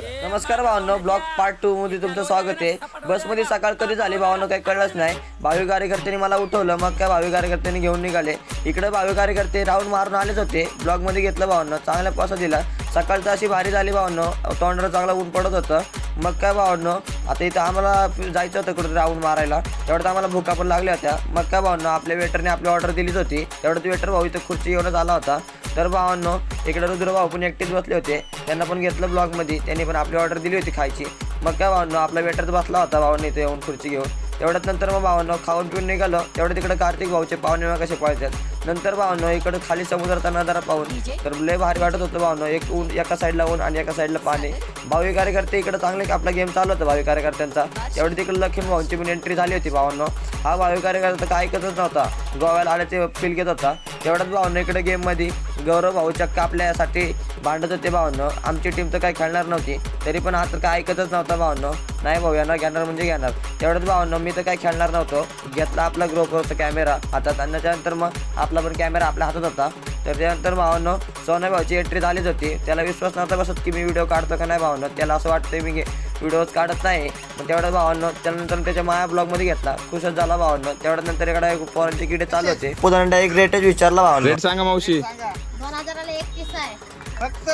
नमस्कार भावांनो, blog part 2 मध्ये तुमचं स्वागत आहे। बसमध्ये सकाळ कधी झाली भावांनो काही कळलंच नाही। भावी कार्यकर्त्यांनी मला उठवलं, मग काय भावी कार्यकर्त्यांनी घेऊन निघाले। इकडे भावी कार्यकर्ते राऊंड मारून आलेच होते। ब्लॉग मध्ये घेतलं भावांनो, चांगला पाऊस दिला। सकाळचं अशी भारी झाली भावांनो, तोंडाला चांगला ऊन पडत होतं। मग काय भावांनो, आता इथं आम्हाला जायचं होतं कुठे राऊंड मारायला, तेवढं आम्हाला भुका पण लागल्या होत्या। मग काय भावांनो, आपल्या वेटरने आपली ऑर्डर दिलीच होती, तेवढं वेटर भाऊ इथं खुर्ची घेऊनच आला होता। तर भावांनो, इकडे रुद्र भाऊ पण एकटेच बसले होते, त्यांना पण घेतलं ब्लॉगमध्ये, त्यांनी पण आपली ऑर्डर दिली होती खायची। मग काय भावांनो, आपला वेटर बसला होता भावांनी इथे येऊन खुर्ची घेऊन। तेवढ्यात नंतर मग भावांनो खाऊन पिऊन निघालो, तेवढं तिकडे कार्तिक भाऊचे पाहुणे कसे पळतात। नंतर भावांनो इकडे खाली समुद्राचा नजारा पाहून तर लय भारी वाटत होतं भावांनो। एक ऊन एका साईडला ऊन आणि एका साईडला पाणी। भावी कार्यकर्ते इकडे चांगले आपला गेम चालू होता भावी कार्यकर्त्यांचा। तेवढी तिकडे लखीम भाऊंची पण एंट्री झाली होती भावांनो। हा भावी कार्यकर्ता काय ऐकतच नव्हता, गोव्याला आल्याचे फील घेत होता। तेवढ्याच भावांनो इकडे गेममध्ये गौरव भाऊ चक्क आपल्यासाठी भांडत होते भावांनो। आमची टीम तर काही खेळणार नव्हती, तरी पण हा तर काय ऐकतच नव्हता भावांनो। नाही भाऊ येणार, घेणार म्हणजे घेणार। तेवढंच भावांनो मी तर काही खेळणार नव्हतो, घेतला आपला ग्रोपवरचा कॅमेरा हातात आणि त्याच्यानंतर मग आपला पण कॅमेरा आपल्या हातात होता। तर त्यानंतर भावांनो सोन्या भाऊची एंट्री झालीच होती। त्याला विश्वास नव्हता बसत की मी व्हिडिओ काढतो का नाही भावांनो। त्याला असं वाटतं मी व्हिडिओज काढत नाही। मग तेवढं भावांनो त्यानंतर त्याच्या माया ब्लॉगमध्ये घेतला, खुशच झाला भावांनो। तेवढ्या नंतर इकडे पोरांचे किडे चालू होते, पुन्हा एक रेटच विचारला भावांनो। रेट सांगा मावशी। 2000ला एक किस्सा आहे फक्त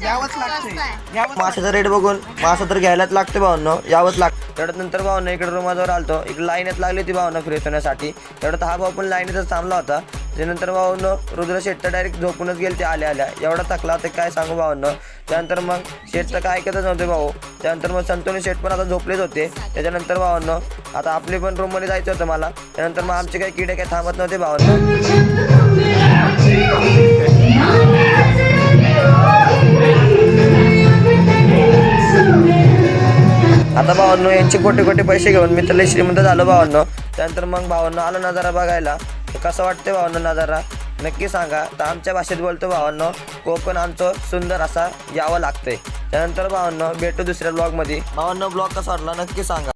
यावंच लागते। माशाचा रेट बघून मासा तर घ्यायलाच लागते भावांनो, यावंच लागतं। तेवढ्यात नंतर भावांनो इकडे रूमाजवळ आलतो, इकडे लाईनच लागली होती भावांनो फ्रेश होण्यासाठी। तेवढ्यात हा भाऊ पण लाईनीतच थांबला होता। त्यानंतर भावांनो रुद्र शेट तर डायरेक्ट झोपूनच गेले ते आल्या एवढा थकला ते काय सांगू भावांनो। त्यानंतर मग शेट तर काय ऐकतच नव्हते भाऊ। त्यानंतर मग संतोनी शेट पण आता झोपलेच होते। त्याच्यानंतर भावांनो आता आपली पण रूममध्ये जायचं होतं मला। त्यानंतर मग आमचे काही किडे काही थांबत नव्हते भावांनो। आता भावांनो यांचे कोटी कोटी पैसे घेऊन मी तर लय श्रीमंत झालो भावांनो। त्यानंतर मग भावांनो आलो नजारा बघायला, कसं वाटतं भावांनो नजारा नक्की सांगा। तर आमच्या भाषेत बोलतो भावांनो, कोकण आमचं सुंदर असा यावं लागतंय। त्यानंतर भावांनो भेटू दुसऱ्या ब्लॉगमध्ये। भावांनो ब्लॉग कसा वाटला नक्की सांगा।